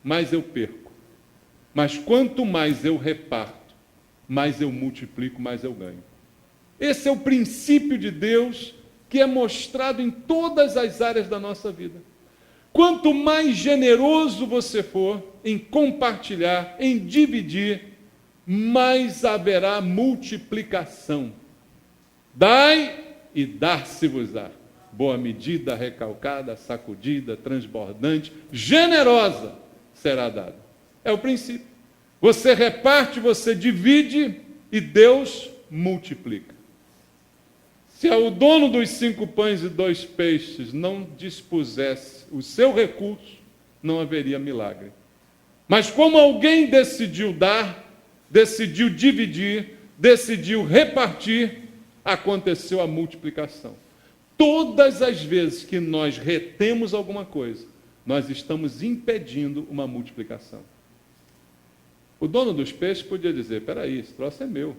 mais eu perco. Mas quanto mais eu reparto, mais eu multiplico, mais eu ganho. Esse é o princípio de Deus que é mostrado em todas as áreas da nossa vida. Quanto mais generoso você for em compartilhar, em dividir, mais haverá multiplicação. Dai e dar-se-vos-á. Boa medida, recalcada, sacudida, transbordante, generosa será dada. É o princípio. Você reparte, você divide e Deus multiplica. Se o dono dos 5 pães e 2 peixes não dispusesse o seu recurso, não haveria milagre. Mas como alguém decidiu dar, decidiu dividir, decidiu repartir, aconteceu a multiplicação. Todas as vezes que nós retemos alguma coisa, nós estamos impedindo uma multiplicação. O dono dos peixes podia dizer: espera aí, esse troço é meu.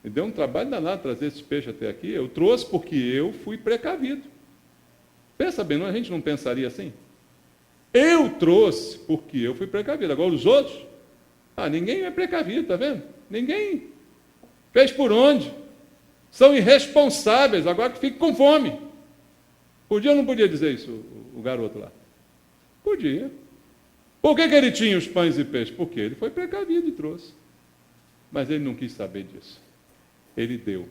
Me deu um trabalho danado trazer esse peixe até aqui. Eu trouxe porque eu fui precavido. Pensa bem, a gente não pensaria assim? Eu trouxe porque eu fui precavido. Agora os outros, ninguém é precavido, está vendo? Ninguém fez por onde. São irresponsáveis, agora que fica com fome. Podia ou não podia dizer isso, o garoto lá? Podia. Por que ele tinha os pães e peixes? Porque ele foi precavido e trouxe. Mas ele não quis saber disso. Ele deu.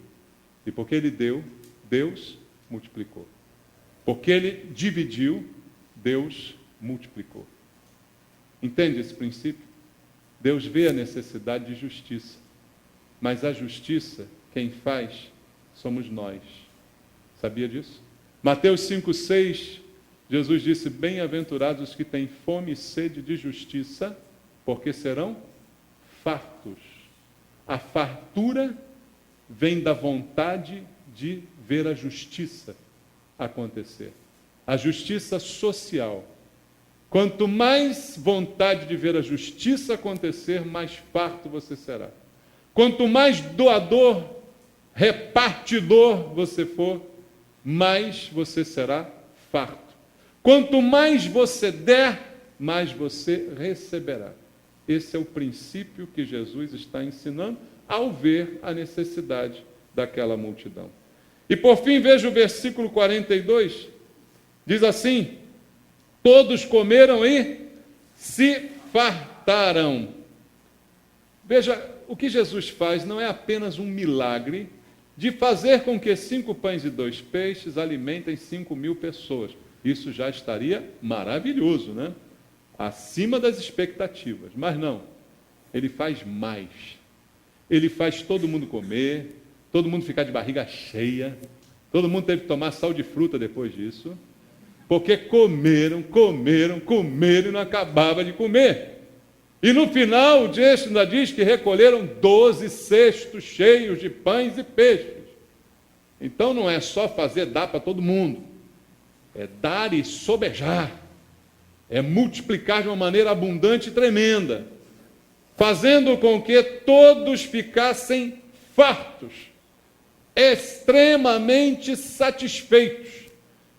E porque ele deu, Deus multiplicou. Porque ele dividiu, Deus multiplicou. Entende esse princípio? Deus vê a necessidade de justiça. Mas a justiça, quem faz, somos nós. Sabia disso? Mateus 5,6, Jesus disse, bem-aventurados os que têm fome e sede de justiça, porque serão fartos. A fartura vem da vontade de ver a justiça acontecer. A justiça social. Quanto mais vontade de ver a justiça acontecer, mais farto você será. Quanto mais doador, repartidor você for, mais você será farto. Quanto mais você der, mais você receberá. Esse é o princípio que Jesus está ensinando ao ver a necessidade daquela multidão. E por fim, veja o versículo 42, diz assim, todos comeram e se fartaram. Veja, o que Jesus faz não é apenas um milagre de fazer com que 5 pães e 2 peixes alimentem 5.000 pessoas. Isso já estaria maravilhoso, né? Acima das expectativas. Mas não, ele faz mais. Ele faz todo mundo comer, todo mundo ficar de barriga cheia, todo mundo teve que tomar sal de fruta depois disso, porque comeram e não acabava de comer. E no final, o texto ainda diz que recolheram 12 cestos cheios de pães e peixes. Então não é só dar para todo mundo, é dar e sobejar, é multiplicar de uma maneira abundante e tremenda, fazendo com que todos ficassem fartos, extremamente satisfeitos.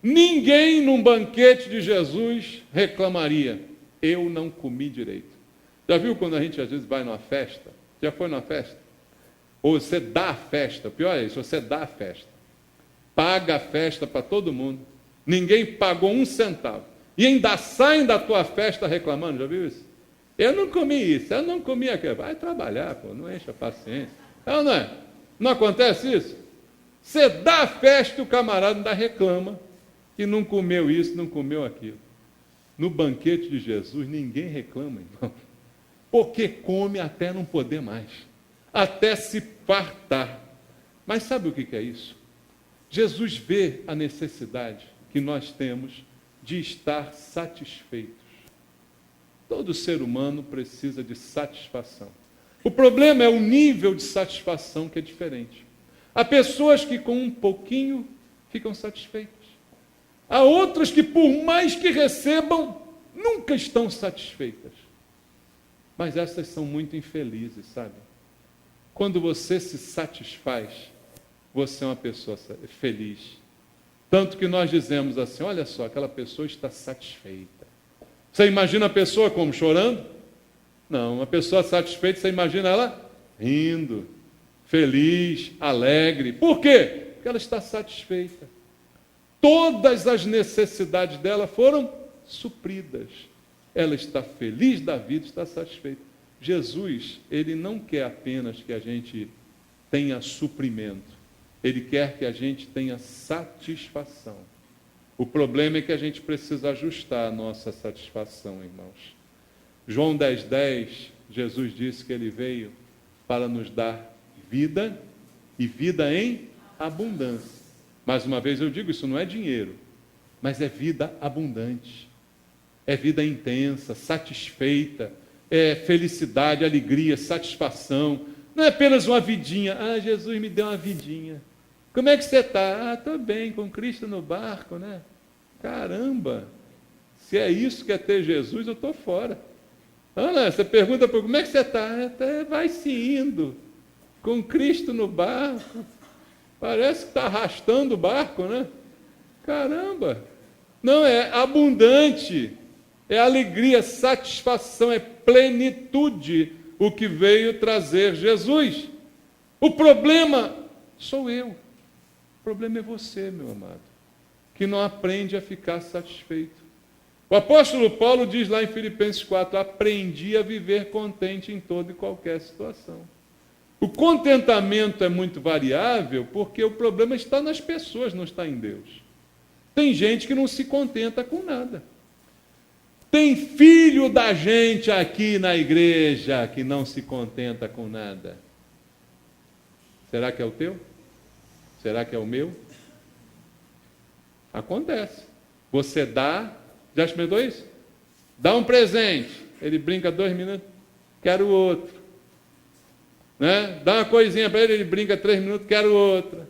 Ninguém num banquete de Jesus reclamaria, eu não comi direito. Já viu quando a gente às vezes vai numa festa? Já foi numa festa? Ou você dá a festa, o pior é isso, você dá a festa. Paga a festa para todo mundo, ninguém pagou 1 centavo. E ainda saem da tua festa reclamando, já viu isso? Eu não comi isso, eu não comi aquilo. Vai trabalhar, pô, não enche a paciência. Não é? Não acontece isso? Você dá a festa e o camarada ainda reclama que não comeu isso, não comeu aquilo. No banquete de Jesus, ninguém reclama, irmão. Porque come até não poder mais. Até se fartar. Mas sabe o que é isso? Jesus vê a necessidade que nós temos de estar satisfeitos. Todo ser humano precisa de satisfação. O problema é o nível de satisfação que é diferente. Há pessoas que com um pouquinho ficam satisfeitas. Há outras que por mais que recebam, nunca estão satisfeitas. Mas essas são muito infelizes, sabe? Quando você se satisfaz, você é uma pessoa feliz. Tanto que nós dizemos assim, olha só, aquela pessoa está satisfeita. Você imagina a pessoa como? Chorando? Não, uma pessoa satisfeita, você imagina ela rindo, feliz, alegre. Por quê? Porque ela está satisfeita. Todas as necessidades dela foram supridas. Ela está feliz da vida, está satisfeita. Jesus, ele não quer apenas que a gente tenha suprimento. Ele quer que a gente tenha satisfação. O problema é que a gente precisa ajustar a nossa satisfação, irmãos. João 10,10, Jesus disse que ele veio para nos dar vida e vida em abundância. Mais uma vez eu digo, isso não é dinheiro, mas é vida abundante. É vida intensa, satisfeita, é felicidade, alegria, satisfação. Não é apenas uma vidinha. Ah, Jesus me deu uma vidinha. Como é que você está? Ah, estou bem, com Cristo no barco, né? Caramba! Se é isso que é ter Jesus, eu estou fora. Ana, você pergunta para como é que você está? Até vai se indo, com Cristo no barco. Parece que está arrastando o barco, né? Caramba! Não, é abundante, é alegria, satisfação, é plenitude o que veio trazer Jesus. O problema sou eu, o problema é você, meu amado, que não aprende a ficar satisfeito. O apóstolo Paulo diz lá em Filipenses 4, aprendi a viver contente em toda e qualquer situação. O contentamento é muito variável porque o problema está nas pessoas, não está em Deus. Tem gente que não se contenta com nada. Tem filho da gente aqui na igreja que não se contenta com nada. Será que é o teu? Será que é o meu? Acontece. Você dá, já experimentou isso? Dá um presente, ele brinca 2 minutos, quero outro. Né? Dá uma coisinha para ele, ele brinca 3 minutos, quero outra.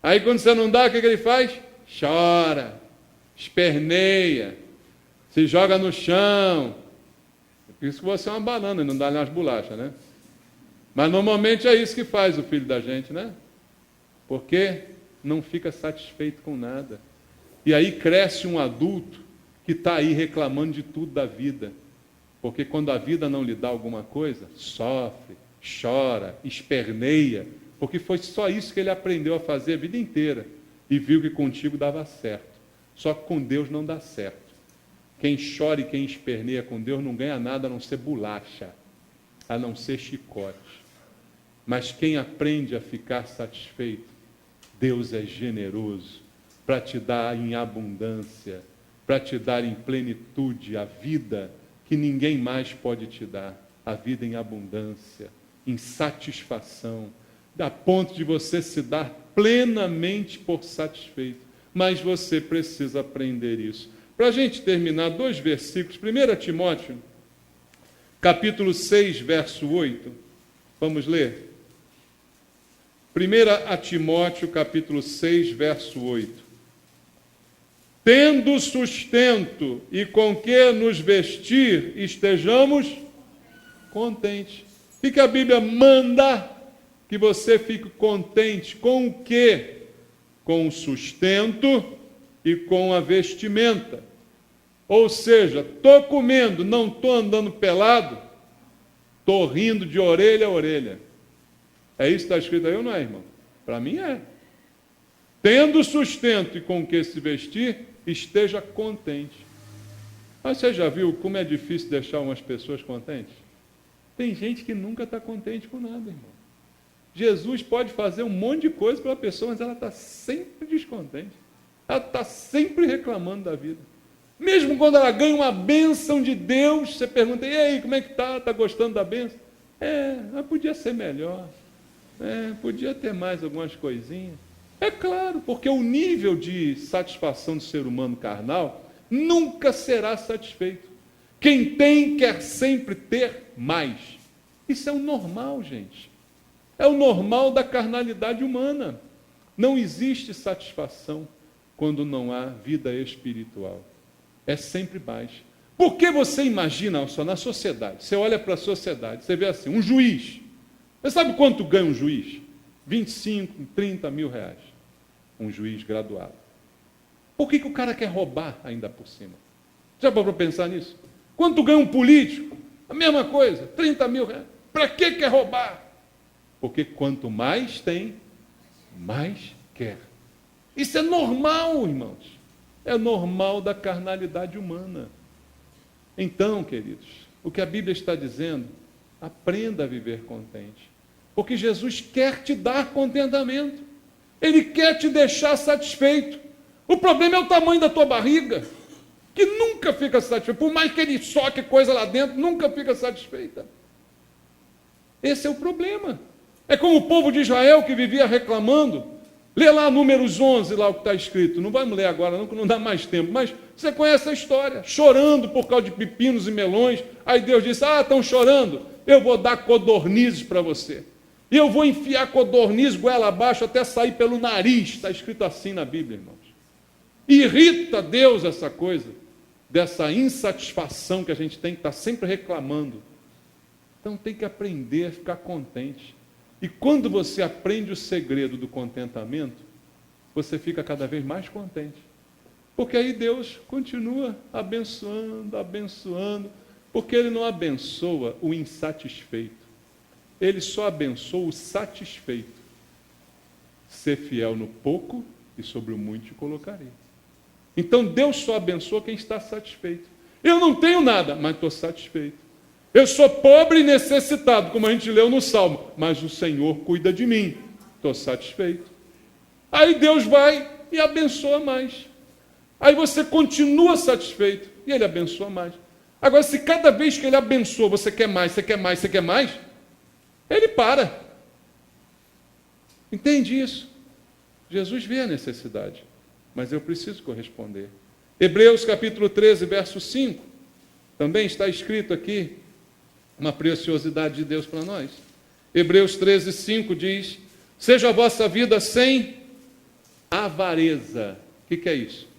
Aí quando você não dá, o que ele faz? Chora, esperneia, se joga no chão. Por isso que você é uma banana e não dá nem umas bolachas, né? Mas normalmente é isso que faz o filho da gente, né? Porque não fica satisfeito com nada. E aí cresce um adulto que está aí reclamando de tudo da vida. Porque quando a vida não lhe dá alguma coisa, sofre, chora, esperneia, porque foi só isso que ele aprendeu a fazer a vida inteira e viu que contigo dava certo. Só que com Deus não dá certo. Quem chora e quem esperneia com Deus não ganha nada a não ser bolacha, a não ser chicote. Mas quem aprende a ficar satisfeito, Deus é generoso para te dar em abundância, para te dar em plenitude a vida que ninguém mais pode te dar, a vida em abundância, em satisfação, a ponto de você se dar plenamente por satisfeito. Mas você precisa aprender isso. Para a gente terminar, 2 versículos. 1 Timóteo, capítulo 6, verso 8. Vamos ler? 1 Timóteo, capítulo 6, verso 8. Tendo sustento e com que nos vestir, estejamos contentes. O que a Bíblia manda? Que você fique contente com o quê? Com o sustento e com a vestimenta. Ou seja, estou comendo, não estou andando pelado, estou rindo de orelha a orelha. É isso que está escrito aí ou não é, irmão? Para mim é. Tendo sustento e com que se vestir, esteja contente. Mas você já viu como é difícil deixar umas pessoas contentes? Tem gente que nunca está contente com nada, irmão. Jesus pode fazer um monte de coisa pela pessoa, mas ela está sempre descontente. Ela está sempre reclamando da vida. Mesmo quando ela ganha uma bênção de Deus, você pergunta, e aí, como é que está? Está gostando da bênção? Mas podia ser melhor. Podia ter mais algumas coisinhas. É claro, porque o nível de satisfação do ser humano carnal nunca será satisfeito. Quem tem quer sempre ter mais. Isso é o normal, gente. É o normal da carnalidade humana. Não existe satisfação quando não há vida espiritual. É sempre baixo. Por que você imagina, só na sociedade, você olha para a sociedade, você vê assim, um juiz. Você sabe quanto ganha um juiz? 25, 30 mil reais. Um juiz graduado. Por que o cara quer roubar ainda por cima? Já parou para pensar nisso? Quanto ganha um político? A mesma coisa, 30 mil reais. Para que quer roubar? Porque quanto mais tem, mais quer. Isso é normal, irmãos. É normal da carnalidade humana. Então, queridos, o que a Bíblia está dizendo, aprenda a viver contente. Porque Jesus quer te dar contentamento. Ele quer te deixar satisfeito. O problema é o tamanho da tua barriga, que nunca fica satisfeita. Por mais que ele soque coisa lá dentro, nunca fica satisfeita. Esse é o problema. É como o povo de Israel que vivia reclamando. Lê lá Números 11, lá o que está escrito. Não vamos ler agora, não, que não dá mais tempo. Mas você conhece a história. Chorando por causa de pepinos e melões. Aí Deus disse, estão chorando? Eu vou dar codornizes para você. E eu vou enfiar codorniz goela abaixo até sair pelo nariz. Está escrito assim na Bíblia, irmãos. Irrita Deus essa coisa, dessa insatisfação que a gente tem que estar sempre reclamando. Então tem que aprender a ficar contente. E quando você aprende o segredo do contentamento, você fica cada vez mais contente. Porque aí Deus continua abençoando, abençoando, porque Ele não abençoa o insatisfeito. Ele só abençoa o satisfeito. Ser fiel no pouco e sobre o muito te colocarei. Então Deus só abençoa quem está satisfeito. Eu não tenho nada, mas estou satisfeito. Eu sou pobre e necessitado, como a gente leu no Salmo, mas o Senhor cuida de mim. Estou satisfeito. Aí Deus vai e abençoa mais. Aí você continua satisfeito e Ele abençoa mais. Agora, se cada vez que Ele abençoa, você quer mais, você quer mais, você quer mais, Ele para. Entende isso? Jesus vê a necessidade, mas eu preciso corresponder. Hebreus capítulo 13, verso 5, também está escrito aqui uma preciosidade de Deus para nós. Hebreus 13, 5 diz: seja a vossa vida sem avareza. O que é isso?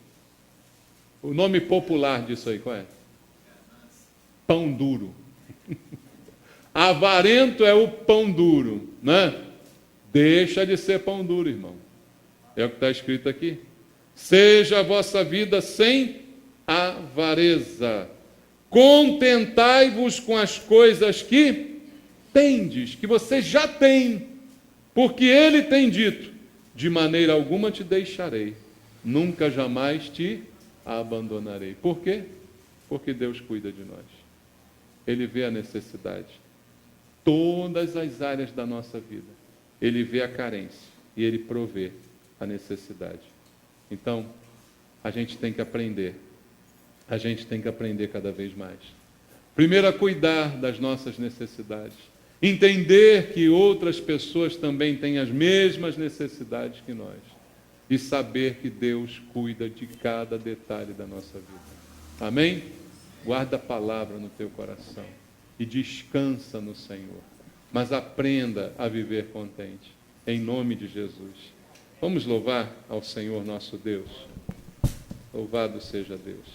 O nome popular disso aí, qual é? Pão duro. Avarento é o pão duro, né? Deixa de ser pão duro, irmão. É o que está escrito aqui. Seja a vossa vida sem avareza. Contentai-vos com as coisas que tendes, que você já tem, porque Ele tem dito: de maneira alguma te deixarei, nunca jamais te abandonarei. Por quê? Porque Deus cuida de nós. Ele vê a necessidade. Todas as áreas da nossa vida. Ele vê a carência e Ele provê a necessidade. Então, a gente tem que aprender. A gente tem que aprender cada vez mais. Primeiro, a cuidar das nossas necessidades. Entender que outras pessoas também têm as mesmas necessidades que nós. E saber que Deus cuida de cada detalhe da nossa vida. Amém? Guarda a palavra no teu coração. E descansa no Senhor. Mas aprenda a viver contente. Em nome de Jesus. Vamos louvar ao Senhor nosso Deus. Louvado seja Deus.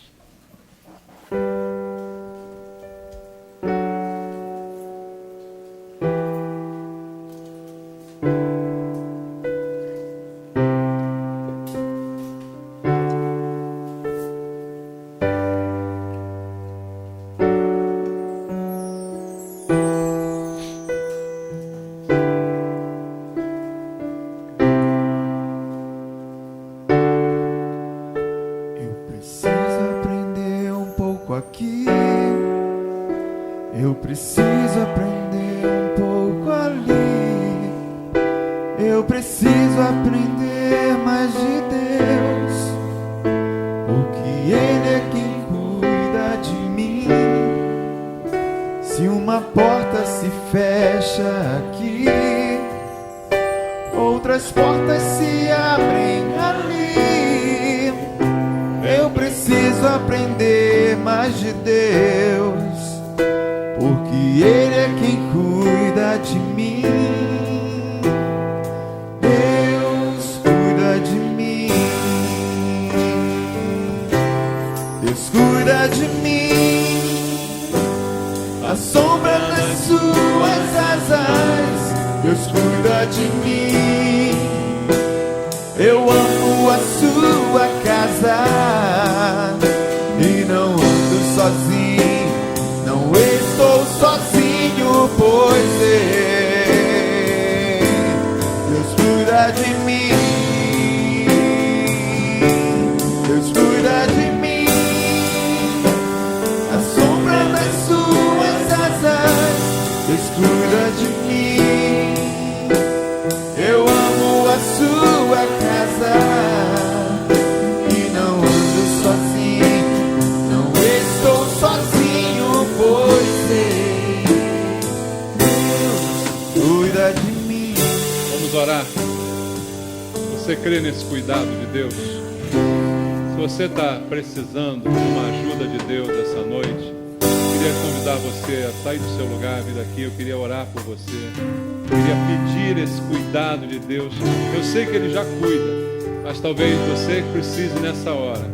Você crê nesse cuidado de Deus? Se você está precisando de uma ajuda de Deus essa noite, eu queria convidar você a sair do seu lugar, vir aqui. Eu queria orar por você. Eu queria pedir esse cuidado de Deus. Eu sei que Ele já cuida, mas talvez você precise nessa hora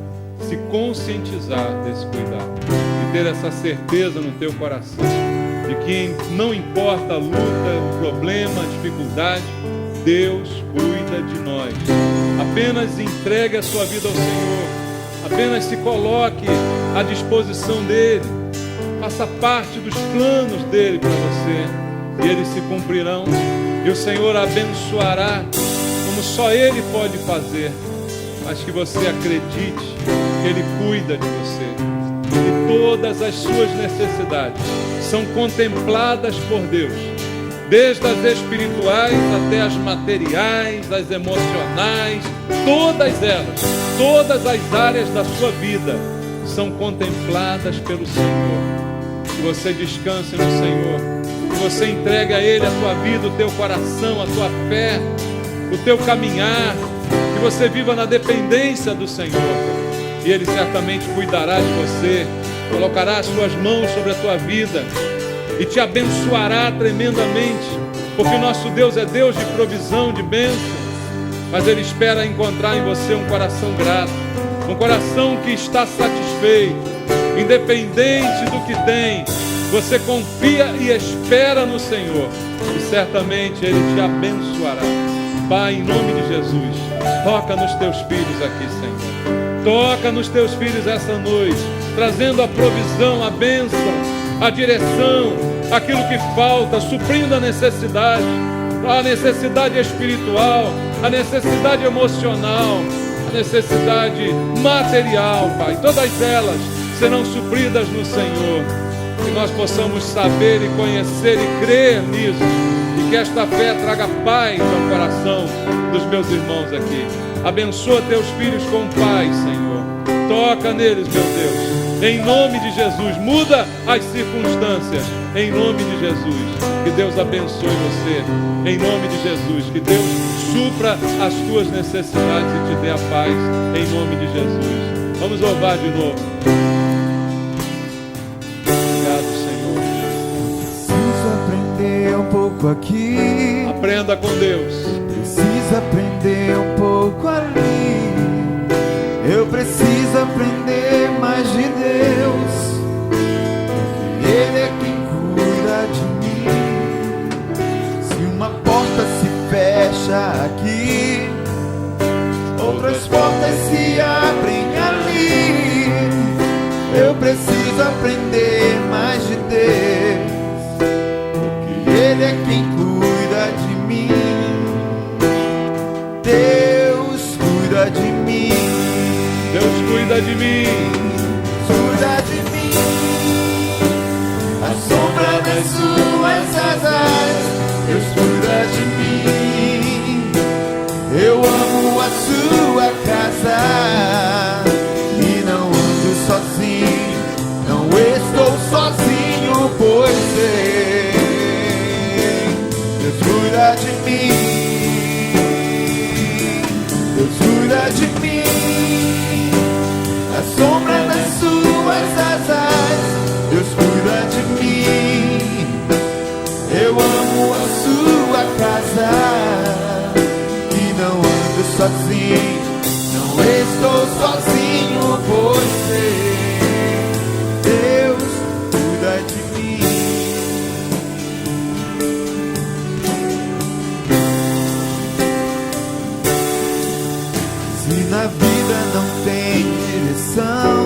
se conscientizar desse cuidado e ter essa certeza no teu coração de que não importa a luta, o problema, a dificuldade, Deus cuida de nós. Apenas entregue a sua vida ao Senhor. Apenas se coloque à disposição dele. Faça parte dos planos dele para você. E eles se cumprirão. E o Senhor abençoará como só ele pode fazer. Mas que você acredite que ele cuida de você. E todas as suas necessidades são contempladas por Deus. Desde as espirituais até as materiais, as emocionais, todas elas, todas as áreas da sua vida são contempladas pelo Senhor. Que você descanse no Senhor, que você entregue a Ele a tua vida, o teu coração, a tua fé, o teu caminhar, que você viva na dependência do Senhor. E Ele certamente cuidará de você, colocará as suas mãos sobre a tua vida e te abençoará tremendamente, porque o nosso Deus é Deus de provisão, de bênção, mas Ele espera encontrar em você um coração grato, um coração que está satisfeito, independente do que tem. Você confia e espera no Senhor, e certamente Ele te abençoará. Pai, em nome de Jesus, toca nos teus filhos aqui, Senhor. Toca nos teus filhos essa noite, trazendo a provisão, a bênção, a direção, aquilo que falta, suprindo a necessidade espiritual, a necessidade emocional, a necessidade material, Pai. Todas elas serão supridas no Senhor. Que nós possamos saber e conhecer e crer nisso, e que esta fé traga paz ao coração dos meus irmãos aqui. Abençoa teus filhos com paz, Senhor. Toca neles, meu Deus, em nome de Jesus. Muda as circunstâncias, em nome de Jesus. Que Deus abençoe você, em nome de Jesus. Que Deus supra as tuas necessidades e te dê a paz, em nome de Jesus. Vamos louvar de novo. Obrigado, Senhor. Preciso aprender um pouco aqui. Aprenda com Deus. Preciso aprender um pouco ali. Eu preciso aprender mais de Deus. Ele é quem cuida de mim. Se uma porta se fecha aqui, outras portas se abrem ali. Eu preciso aprender mais de Deus, porque Ele é quem cuida de mim. Deus cuida de mim. Deus cuida de mim. Cuida de mim. A sombra das suas asas, Deus cuida de mim. Eu amo a sua casa e não ando sozinho, não estou sozinho, pois sei, Deus cuida de mim. Deus cuida de mim. A sombra das suas asas, Deus cuida de mim. Eu amo a sua casa e não ando sozinho, não estou sozinho, pois sei, Deus cuida de mim. Se na vida não tem direção,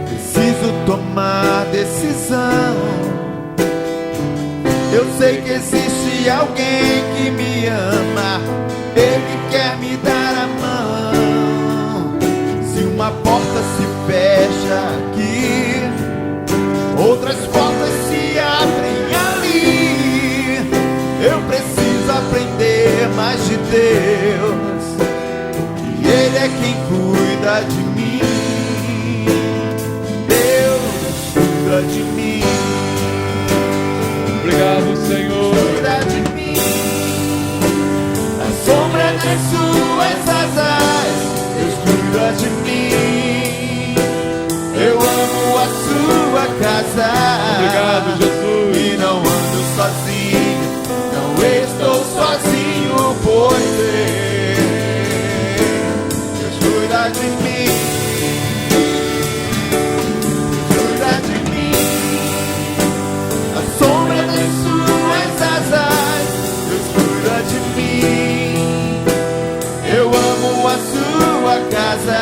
preciso tomar decisão. Eu sei que existe alguém que me ama, Ele quer me dar a mão. Se uma porta se fecha aqui, outras portas se abrem ali. Eu preciso aprender mais de Deus, que Ele é quem cuida de mim. Deus cuida de mim. Obrigado, Senhor. Cuida de mim. A sombra das suas asas, Deus cuida de mim. Eu amo a sua casa. Obrigado, Jesus. E não ando sozinho, não estou sozinho, pois Deus cuida de mim. Cuida de mim. A sombra das suas asas, Deus cuida de mim. Eu amo a sua casa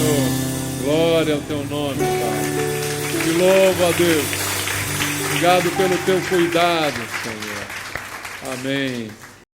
Senhor. Glória ao teu nome, Pai. Te louvo, a Deus. Obrigado pelo teu cuidado, Senhor. Amém.